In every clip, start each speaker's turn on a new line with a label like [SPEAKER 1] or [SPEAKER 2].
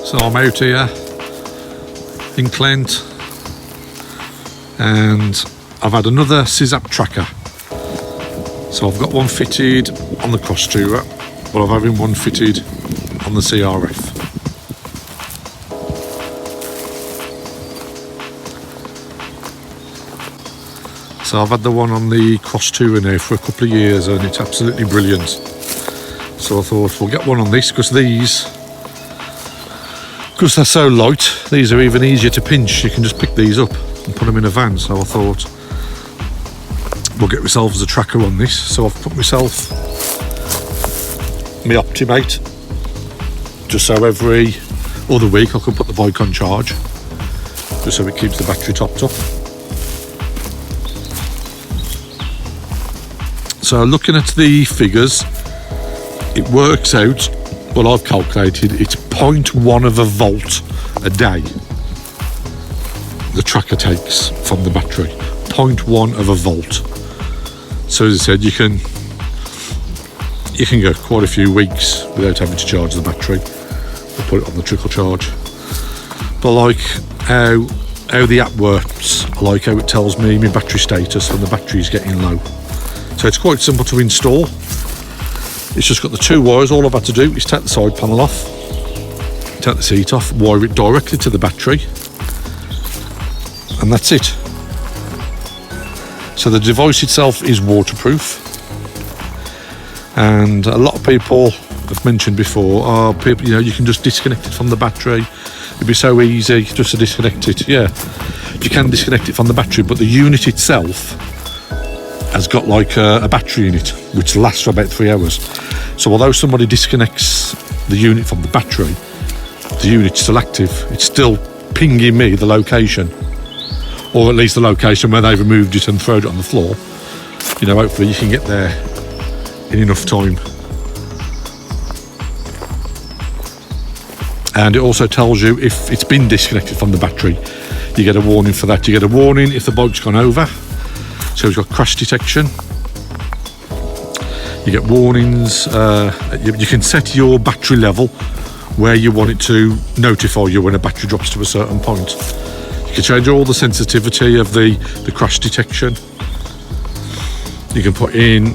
[SPEAKER 1] So I'm out here in Clent and I've had another SIZZAPP tracker. So I've got one fitted on the cross tourer, but I'm having one fitted on the CRF. So I've had the one on the cross tourer now for a couple of years and it's absolutely brilliant. So I thought we'll get one on this because they're so light, these are even easier to pinch. You can just pick these up and put them in a van. So I thought we'll get ourselves a tracker on this. So I've put myself my Optimate, just so every other week I can put the bike on charge, just so it keeps the battery topped up. So looking at the figures, it works out, what I've calculated, it's 0.1 of a volt a day the tracker takes from the battery. 0.1 of a volt. So as I said, you can go quite a few weeks without having to charge the battery or put it on the trickle charge. But I like how the app works. I like how it tells me my battery status when the battery is getting low. So it's quite simple to install. It's just got the two wires. All I've had to do is take the side panel off, take the seat off, wire it directly to the battery, and that's it. So the device itself is waterproof, and a lot of people have mentioned before, you can just disconnect it from the battery. It'd be so easy just to disconnect it. Yeah, you can disconnect it from the battery, but the unit itself has got like a battery in it which lasts for about 3 hours. So although somebody disconnects the unit from the battery, the unit's still active. It's still pinging me the location, or at least the location where they've removed it and thrown it on the floor. Hopefully you can get there in enough time. And it also tells you if it's been disconnected from the battery. You get a warning for that. You get a warning if the bike's gone over. So it's got crash detection. You get warnings. You can set your battery level where you want it to notify you when a battery drops to a certain point. You can change all the sensitivity of the crash detection. You can put in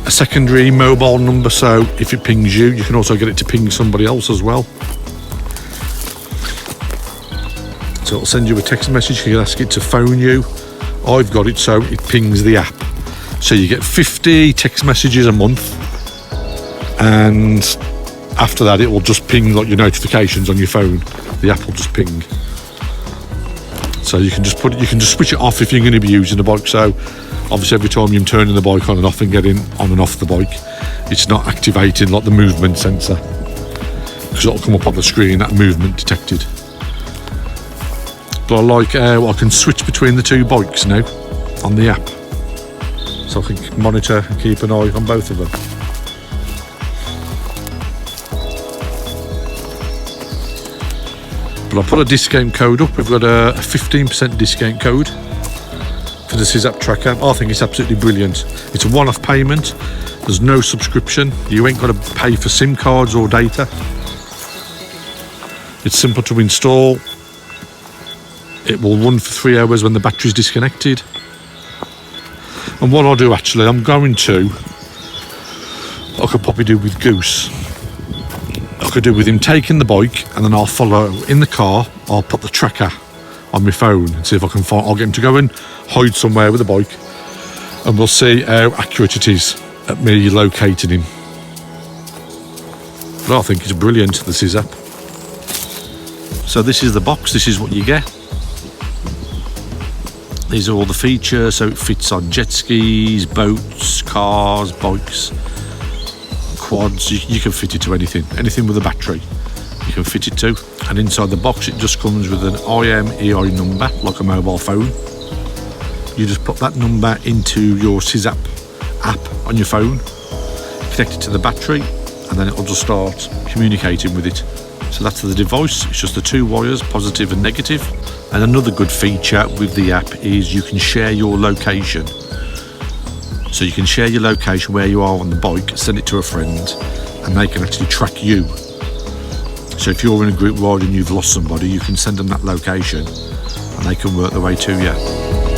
[SPEAKER 1] a secondary mobile number, so if it pings you, you can also get it to ping somebody else as well. So it'll send you a text message. You can ask it to phone you. I've got it so it pings the app. So you get 50 text messages a month, and after that it will just ping like your notifications on your phone. The app will just ping. So you can just switch it off if you're going to be using the bike. So obviously every time you're turning the bike on and off and getting on and off the bike, it's not activating like the movement sensor, because it'll come up on the screen that movement detected. But I like how I can switch between the two bikes now on the app, so I can monitor and keep an eye on both of them. But I put a discount code up. We've got a 15% discount code for the SIZZAPP tracker. I think it's absolutely brilliant. It's a one-off payment. There's no subscription. You ain't got to pay for SIM cards or data. It's simple to install. It will run for 3 hours when the battery's disconnected. And what I'll do actually, I could probably do with Goose. I could do with him taking the bike, and then I'll follow in the car. I'll put the tracker on my phone and see if I can find. I'll get him to go and hide somewhere with the bike, and we'll see how accurate it is at me locating him. But I think it's brilliant, the SIZZAPP. So this is the box. This is what you get. These are all the features, so it fits on jet skis, boats, cars, bikes, quads. You can fit it to anything with a battery you can fit it to. And inside the box it just comes with an IMEI number, like a mobile phone. You just put that number into your SIZZAPP app on your phone, connect it to the battery, and then it will just start communicating with it. So that's the device. It's just the two wires, positive and negative. And another good feature with the app is you can share your location. So you can share your location where you are on the bike, send it to a friend, and they can actually track you. So if you're in a group ride and you've lost somebody, you can send them that location and they can work their way to you.